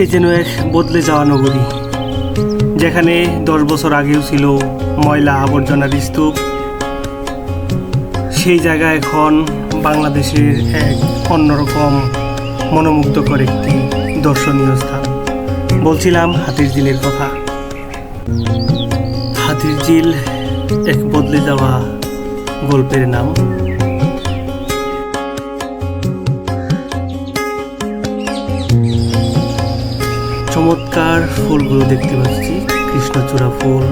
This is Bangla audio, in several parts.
এ যেন এক বদলে যাওয়া নগরী, যেখানে 10 বছর আগেও ছিল ময়লা আবর্জনার স্তূপ, সেই জায়গা এখন বাংলাদেশের এক অন্যরকম মনোমুগ্ধকর একটি দর্শনীয় স্থান। বলছিলাম হাতিরঝিলের কথা। হাতিরঝিল এক বদলে যাওয়া গল্পের নাম। চমৎকার ফুলগুলো দেখতে পাচ্ছি, কৃষ্ণচূড়া ফুল,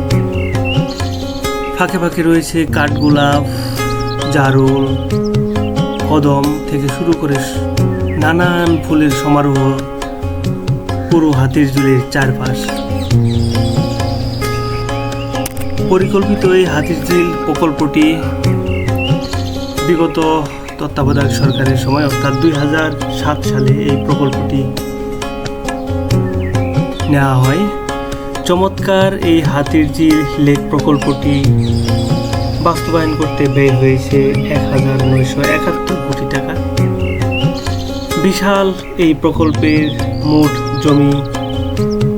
ফাঁকে ফাঁকে রয়েছে কাঠগোলাপ, জারুল, কদম থেকে শুরু করে নানান ফুলের সমারোহ পুরো হাতিরঝিলের চারপাশ। পরিকল্পিত এই হাতিরঝিল প্রকল্পটি বিগত তত্ত্বাবধায়ক সরকারের সময় অর্থাৎ 2007 সালে এই প্রকল্পটি নেওয়া হয়। চমৎকার এই হাতিরঝিল লেক প্রকল্পটি বাস্তবায়ন করতে ব্যয় হয়েছে 1971 কোটি টাকা। বিশাল এই প্রকল্পের মোট জমি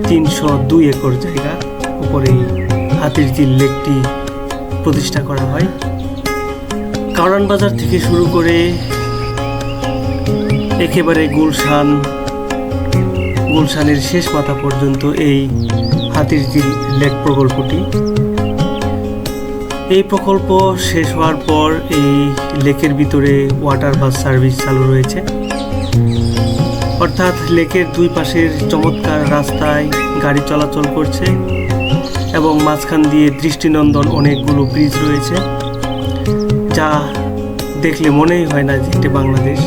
302 একর জায়গা উপরে হাতিরঝিল লেকটি প্রতিষ্ঠা করা হয়। কারওয়ান বাজার থেকে শুরু করে একেবারে গুলশানের শেষ মাথা পর্যন্ত এই হাতিরঝিল লেক প্রকল্পটি। এই প্রকল্প শেষ হওয়ার পর এই লেকের ভিতরে ওয়াটার বাস সার্ভিস চালু রয়েছে, অর্থাৎ লেকের দুই পাশের চমৎকার রাস্তায় গাড়ি চলাচল করছে এবং মাঝখান দিয়ে দৃষ্টিনন্দন অনেকগুলো ব্রিজ রয়েছে, যা দেখলে মনেই হয় না যে এটা বাংলাদেশ।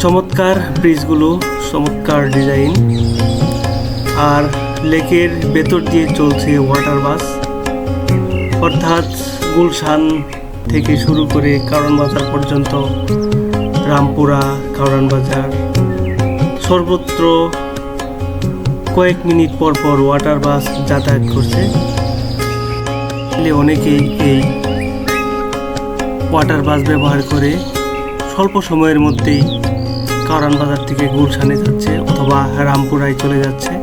চমৎকার ব্রিজগুলো, চমৎকার ডিজাইন, আর লেকের ভেতর দিয়ে চলছে ওয়াটার বাস, অর্থাৎ গুলশান থেকে শুরু করে কারওয়ান বাজার পর্যন্ত, রামপুরা, কারওয়ান বাজার, সর্বত্র কয়েক মিনিট পর পর ওয়াটার বাস যাতায়াত করছে। অনেকেই এই ওয়াটার বাস ব্যবহার করে স্বল্প সময়ের মধ্যেই কারওয়ান বাজার থেকে গুলশানে যাচ্ছে অথবা রামপুরায় চলে যাচ্ছে।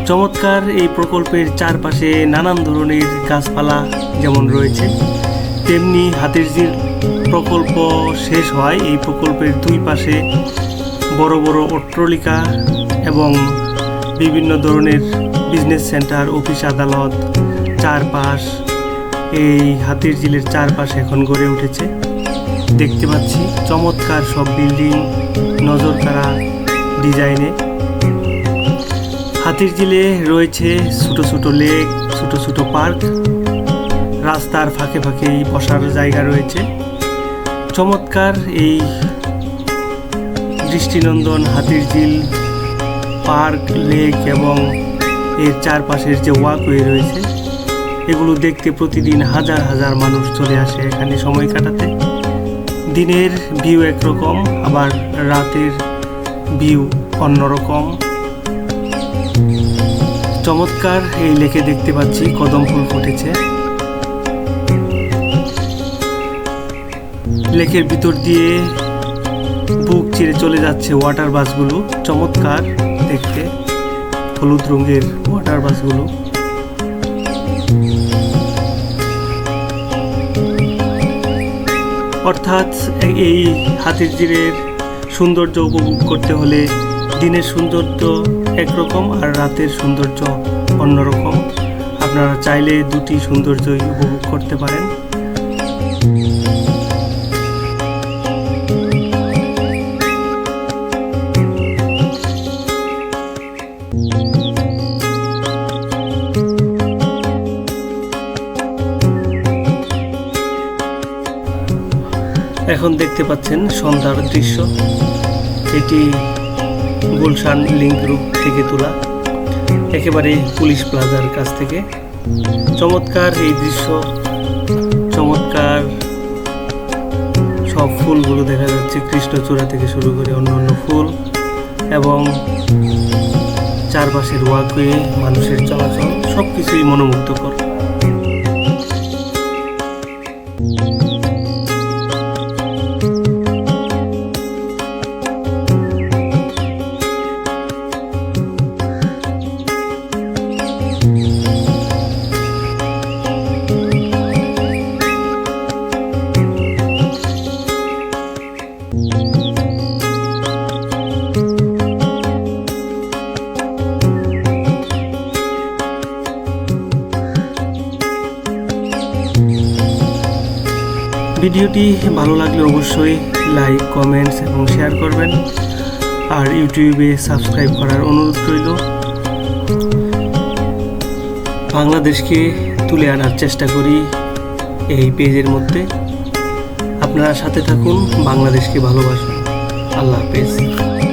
চমৎকার এই প্রকল্পের চারপাশে নানান ধরনের গাছপালা যেমন রয়েছে, তেমনি হাতিরঝিল প্রকল্প শেষ হয় এই প্রকল্পের দুই পাশে বড় বড় অট্টালিকা এবং বিভিন্ন ধরনের বিজনেস সেন্টার, অফিস আদালত, চারপাশ এই হাতিরঝিলের চারপাশে এখন গড়ে উঠেছে। দেখতে পাচ্ছি চমৎকার সব বিল্ডিং, নজরকাড়া ডিজাইনে। হাতিরঝিলে রয়েছে ছোট ছোট লেক, ছোট ছোট পার্ক, রাস্তার ফাঁকে ফাঁকেই বসার জায়গা রয়েছে। চমৎকার এই দৃষ্টিনন্দন হাতিরঝিল পার্ক, লেক এবং এর চারপাশের যে ওয়াকওয়ে রয়েছে, এগুলো দেখতে প্রতিদিন হাজার হাজার মানুষ চলে আসে এখানে সময় কাটাতে। দিনের ভিউ একরকম, আবার রাতের ভিউ অন্যরকম। চমৎকার এই লেকে দেখতে পাচ্ছি কদম ফুল ফুটেছে। লেকের ভিতর দিয়ে বুক চিরে চলে যাচ্ছে ওয়াটার বাসগুলো, চমৎকার দেখতে, হলুদ রঙের ওয়াটার বাসগুলো। অর্থাৎ এই হাতিরঝিলের সৌন্দর্য উপভোগ করতে হলে দিনের সৌন্দর্য একরকম আর রাতের সৌন্দর্য অন্যরকম। আপনারা চাইলে দুটি সৌন্দর্যই উপভোগ করতে পারেন। এখন দেখতে পাচ্ছেন সন্ধ্যার দৃশ্য। এটি গুলশান লিংক রোড থেকে তোলা, একেবারে পুলিশ প্লাজার কাছ থেকে। চমৎকার এই দৃশ্য, চমৎকার সব ফুলগুলো দেখা যাচ্ছে, কৃষ্ণচূড়া থেকে শুরু করে অন্যান্য ফুল এবং চারপাশের ওয়াকওয়ে, মানুষের চলাচল, সব কিছুই মনোমুগ্ধকর। ভিডিওটি ভালো লাগলে অবশ্যই লাইক, কমেন্টস এবং শেয়ার করবেন। আর ইউটিউবে সাবস্ক্রাইব করার অনুরোধ রইল। বাংলাদেশকে তুলে আনার চেষ্টা করি এই পেজের মধ্যে। আপনারা সাথে থাকুন, বাংলাদেশকে ভালোবাসুন। আল্লাহ হাফেজ।